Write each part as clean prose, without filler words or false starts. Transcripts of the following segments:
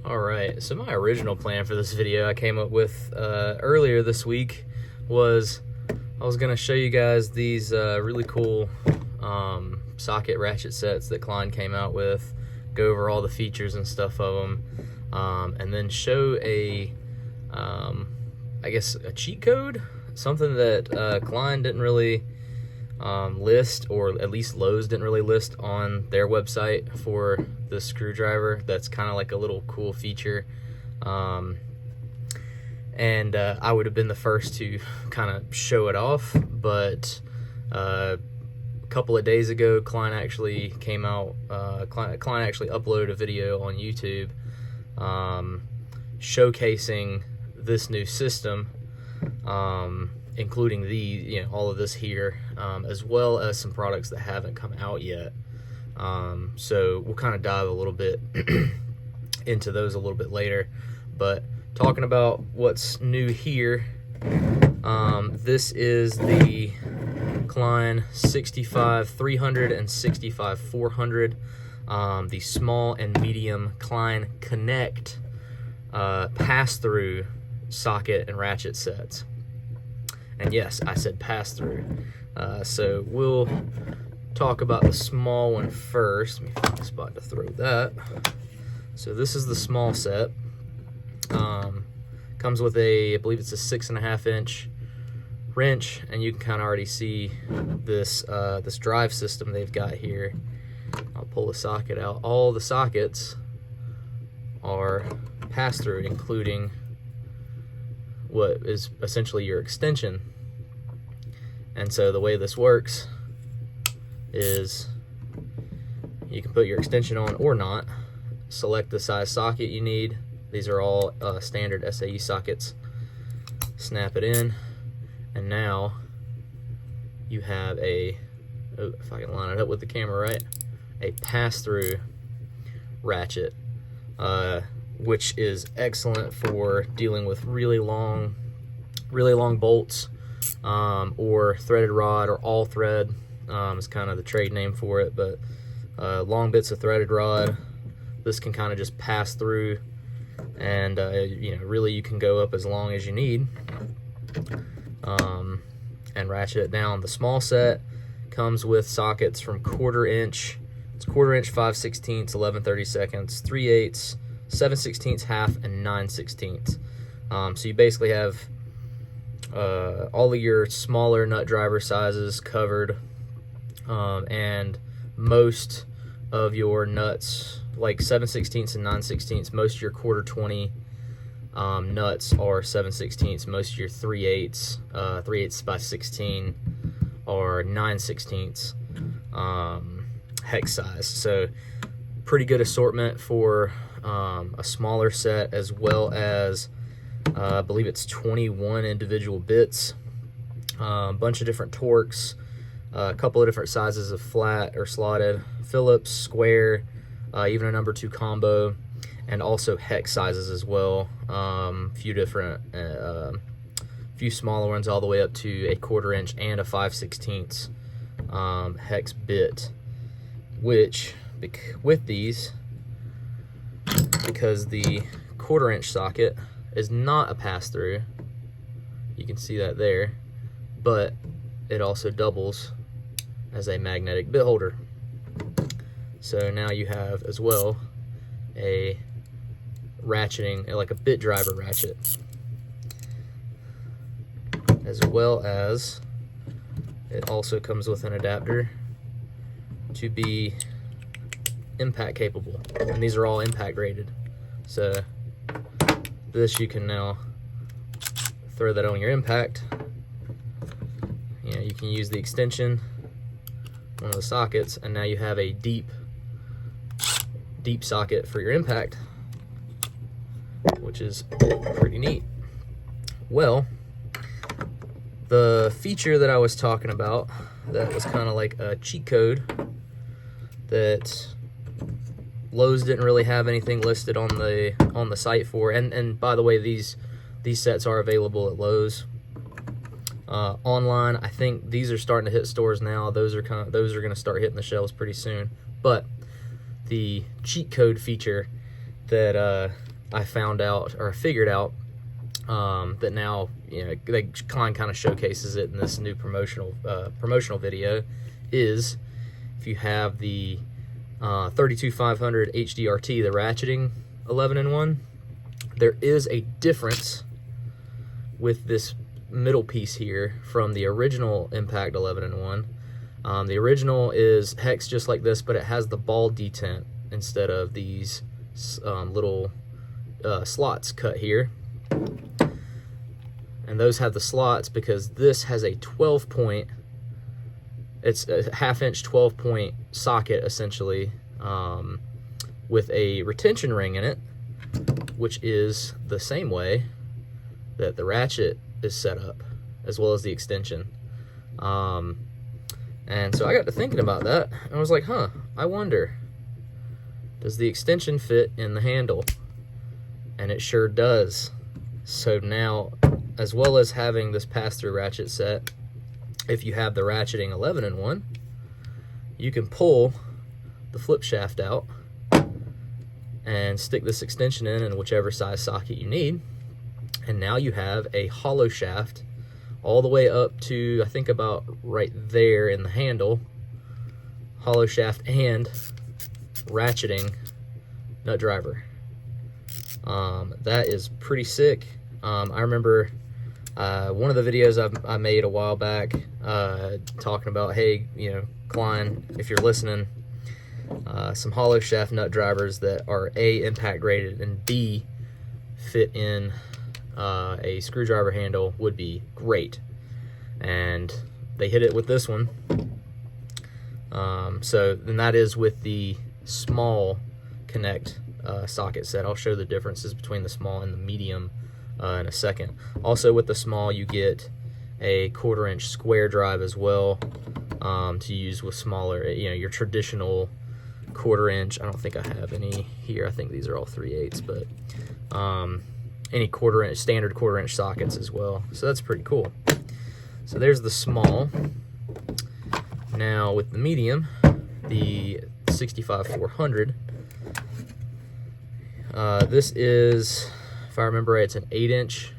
Alright, so my original plan for this video I came up with earlier this week was I was going to show you guys these really cool socket ratchet sets that Klein came out with, go over all the features and stuff of them, and then show I guess a cheat code, something that Klein didn't really list, or at least Lowe's didn't really list on their website for the screwdriver. That's kind of like a little cool feature, and I would have been the first to kind of show it off, but a couple of days ago Klein actually came out, Klein actually uploaded a video on YouTube showcasing this new system, including all of this here, as well as some products that haven't come out yet. So we'll kind of dive a little bit into those a little bit later. But talking about what's new here, this is the Klein 65-300 and 65-400, the small and medium Klein KNECT pass-through socket and ratchet sets. And yes, I said pass-through. So we'll talk about the small one first. Let me find a spot to throw that. So this is the small set. Comes with I believe it's a 6.5 inch wrench, and you can kind of already see this this drive system they've got here. I'll pull the socket out. All the sockets are pass-through, including what is essentially your extension. And so the way this works is you can put your extension on or not, select the size socket you need. These are all standard SAE sockets. Snap it in, and now you have if I can line it up with the camera right, a pass-through ratchet, which is excellent for dealing with really long bolts, or threaded rod, or all thread is kind of the trade name for it. But long bits of threaded rod, this can kind of just pass through, and really you can go up as long as you need, and ratchet it down. The small set comes with sockets from 1/4 inch. It's 1/4 inch, 5/16, 11/32, 3/8, 7/16, half, and 9/16. So you basically have all of your smaller nut driver sizes covered, and most of your nuts, like 7/16 and 9/16, most of your 1/4 20 nuts are 7/16. Most of your 3/8, 3/8 by 16 are 9/16 hex size. So pretty good assortment for a smaller set, as well as I believe it's 21 individual bits, a bunch of different torques, a couple of different sizes of flat or slotted, Phillips, square, even a number 2 combo, and also hex sizes as well. Few different, few smaller ones all the way up to a 1/4 inch and a 5/16 hex bit, which with these, because the 1/4 inch socket is not a pass-through, you can see that there, but it also doubles as a magnetic bit holder. So now you have as well a ratcheting, like a bit driver ratchet, as well as it also comes with an adapter to be impact capable, and these are all impact rated. So this, you can now throw that on your impact. You can use the extension, one of the sockets, and now you have a deep socket for your impact, which is pretty neat. Well, the feature that I was talking about, that was kind of like a cheat code that Lowe's didn't really have anything listed on the site for, and by the way, these sets are available at Lowe's. Online, I think these are starting to hit stores now. Those are going to start hitting the shelves pretty soon. But the cheat code feature that I found out, or I figured out, that now, you know, Klein kind of showcases it in this new promotional video, is if you have the 32500 HDRT, the ratcheting 11-in-1, there is a difference with this middle piece here from the original Impact 11-in-1. The original is hex just like this, but it has the ball detent instead of these little slots cut here. And those have the slots because this has a 12-point, it's a 1/2-inch 12-point socket essentially, with a retention ring in it, which is the same way that the ratchet is set up, as well as the extension. And so I got to thinking about that, and I was like, huh, I wonder, does the extension fit in the handle? And it sure does. So now, as well as having this pass-through ratchet set, if you have the ratcheting 11-in-1, you can pull the flip shaft out and stick this extension in whichever size socket you need. And now you have a hollow shaft all the way up to, I think, about right there in the handle, hollow shaft and ratcheting nut driver. That is pretty sick. I remember one of the videos I made a while back talking about, hey, you know, Klein, if you're listening, some hollow shaft nut drivers that are A, impact rated, and B, fit in a screwdriver handle would be great. And they hit it with this one. So then that is with the small KNECT socket set. I'll show the differences between the small and the medium in a second. Also with the small, you get a 1/4-inch square drive as well, to use with smaller, you know, your traditional 1/4-inch. I don't think I have any here. I think these are all 3/8, but any 1/4-inch, standard 1/4-inch sockets as well. So that's pretty cool. So there's the small. Now with the medium, the 65-400, this is, if I remember right, it's an 8-inch,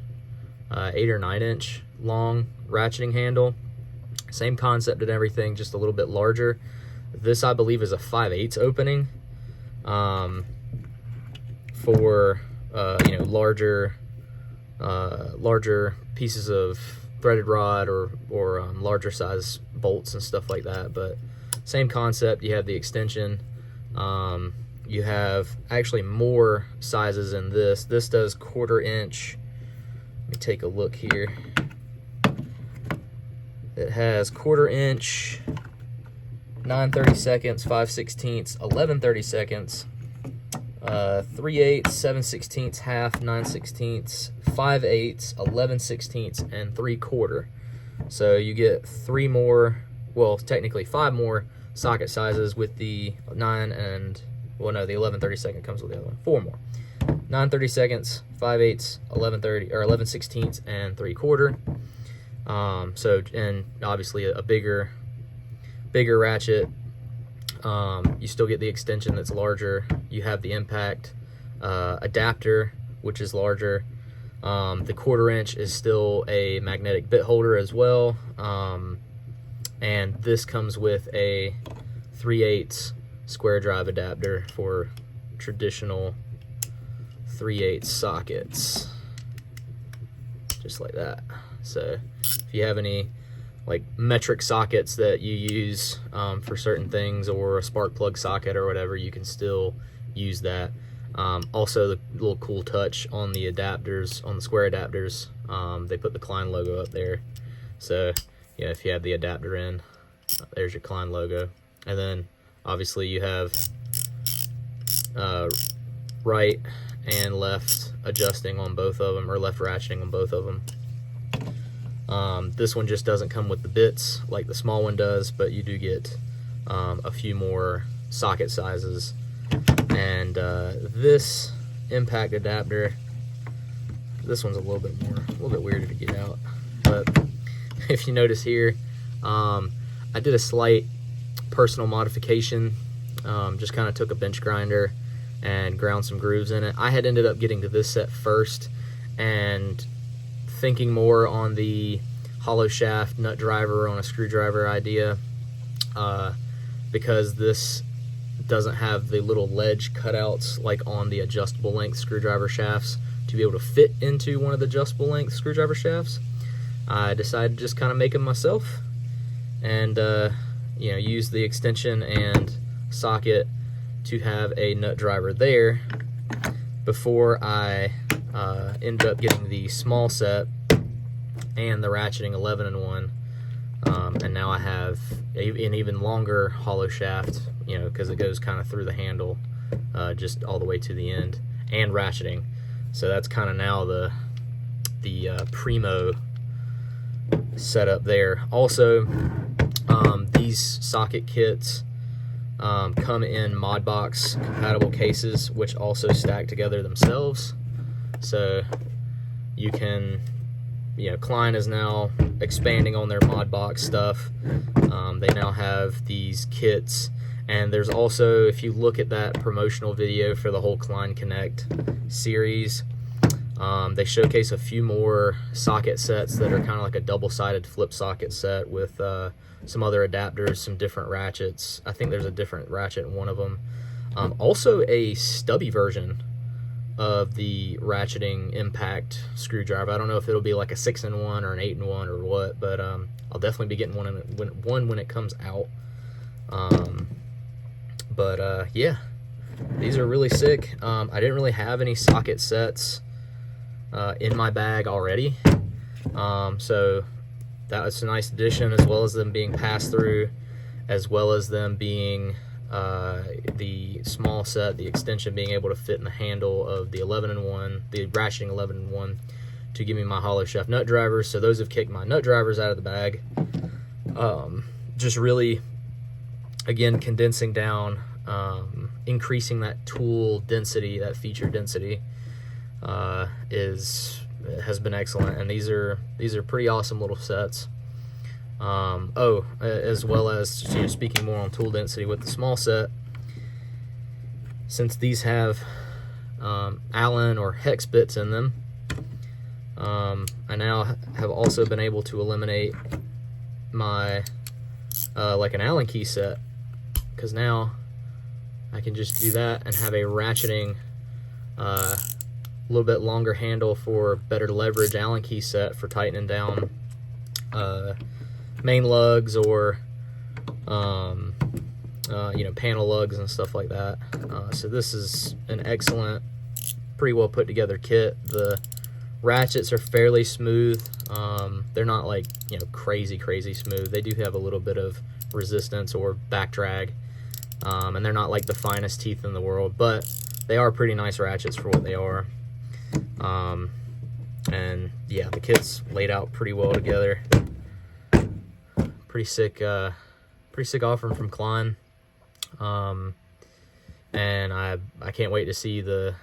8 or 9-inch long ratcheting handle. Same concept and everything, just a little bit larger. This, I believe, is a 5/8 opening, for you know, larger pieces of threaded rod or larger size bolts and stuff like that. But same concept. You have the extension. You have actually more sizes in this. This does 1/4-inch. Let me take a look here. It has 1/4-inch, 9/32, 5/16, 11/32, 3/8, 7/16, half, 9/16, 5/8, 11/16, and 3/4. So you get 3 more, well, technically 5 more socket sizes with the 9 and, well, no, the 11/32 comes with the other one. 4 more. 9/32, 5/8, 11/30, or 11/16, and 3/4. So, and obviously a bigger ratchet. You still get the extension that's larger. You have the impact adapter, which is larger. The 1/4-inch is still a magnetic bit holder as well. And this comes with a 3/8 square drive adapter for traditional 3/8 sockets, just like that. So if you have any like metric sockets that you use for certain things, or a spark plug socket or whatever, you can still use that. Also, the little cool touch on the adapters, on the square adapters, they put the Klein logo up there. So yeah, if you have the adapter in, there's your Klein logo. And then obviously you have right and left adjusting on both of them, or left ratcheting on both of them. This one just doesn't come with the bits like the small one does, but you do get a few more socket sizes. And this impact adapter, this one's a little bit weirder to get out, but if you notice here, I did a slight personal modification. Just kind of took a bench grinder and ground some grooves in it. I had ended up getting to this set first and thinking more on the hollow shaft nut driver on a screwdriver idea, because this doesn't have the little ledge cutouts like on the adjustable length screwdriver shafts to be able to fit into one of the adjustable length screwdriver shafts. I decided to just kind of make them myself and you know, use the extension and socket to have a nut driver there before I ended up getting the small set and the ratcheting 11-in-1, and now I have an even longer hollow shaft, you know, because it goes kind of through the handle just all the way to the end, and ratcheting. So that's kind of now the primo setup there. Also, these socket kits come in Modbox compatible cases, which also stack together themselves. So you can, you know, Klein is now expanding on their Modbox stuff. They now have these kits, and there's also, if you look at that promotional video for the whole Klein KNECT series, they showcase a few more socket sets that are kind of like a double-sided flip socket set with some other adapters, some different ratchets. I think there's a different ratchet in one of them. Also a stubby version of the Ratcheting Impact screwdriver. I don't know if it'll be like a 6-in-1 or an 8-in-1 or what, but I'll definitely be getting one when it comes out. Yeah, these are really sick. I didn't really have any socket sets in my bag already, so that was a nice addition, as well as them being passed through, as well as them being the small set, the extension being able to fit in the handle of the 11-in-1, the ratcheting 11-in-1, to give me my hollow shaft nut drivers. So those have kicked my nut drivers out of the bag. Just really, again, condensing down, increasing that tool density, that feature density, has been excellent. And these are pretty awesome little sets. As well as, you know, speaking more on tool density with the small set, since these have Allen or hex bits in them, I now have also been able to eliminate my like an Allen key set, because now I can just do that and have a ratcheting a little bit longer handle for better leverage Allen key set for tightening down main lugs or you know, panel lugs and stuff like that. So this is an excellent, pretty well put together kit. The ratchets are fairly smooth. They're not like, you know, crazy smooth. They do have a little bit of resistance or back drag, and they're not like the finest teeth in the world, but they are pretty nice ratchets for what they are. And yeah, the kit's laid out pretty well together. Pretty sick offering from Klein. And I can't wait to see the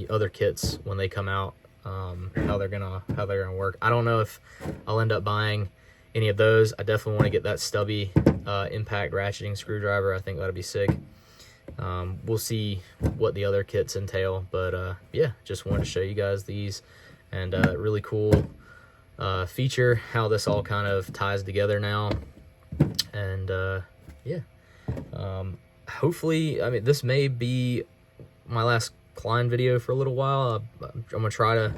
other kits when they come out, how they're gonna work. I don't know if I'll end up buying any of those. I definitely want to get that stubby impact ratcheting screwdriver. I think that'll be sick. We'll see what the other kits entail, but yeah, just wanted to show you guys these, and really cool feature how this all kind of ties together now. And yeah, hopefully, I mean, this may be my last Klein video for a little while. I'm gonna try to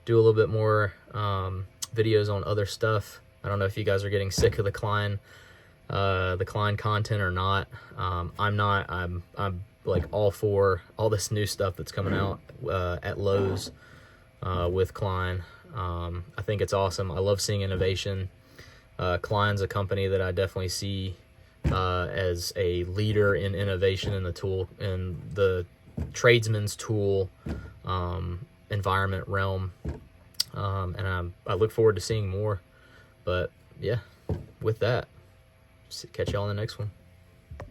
do a little bit more videos on other stuff. I don't know if you guys are getting sick of the Klein content or not. I'm not. I'm like all for all this new stuff that's coming out at Lowe's with Klein. I think it's awesome. I love seeing innovation. Klein's a company that I definitely see as a leader in innovation in the tradesman's tool environment realm, and I look forward to seeing more. But yeah, with that, catch y'all in the next one.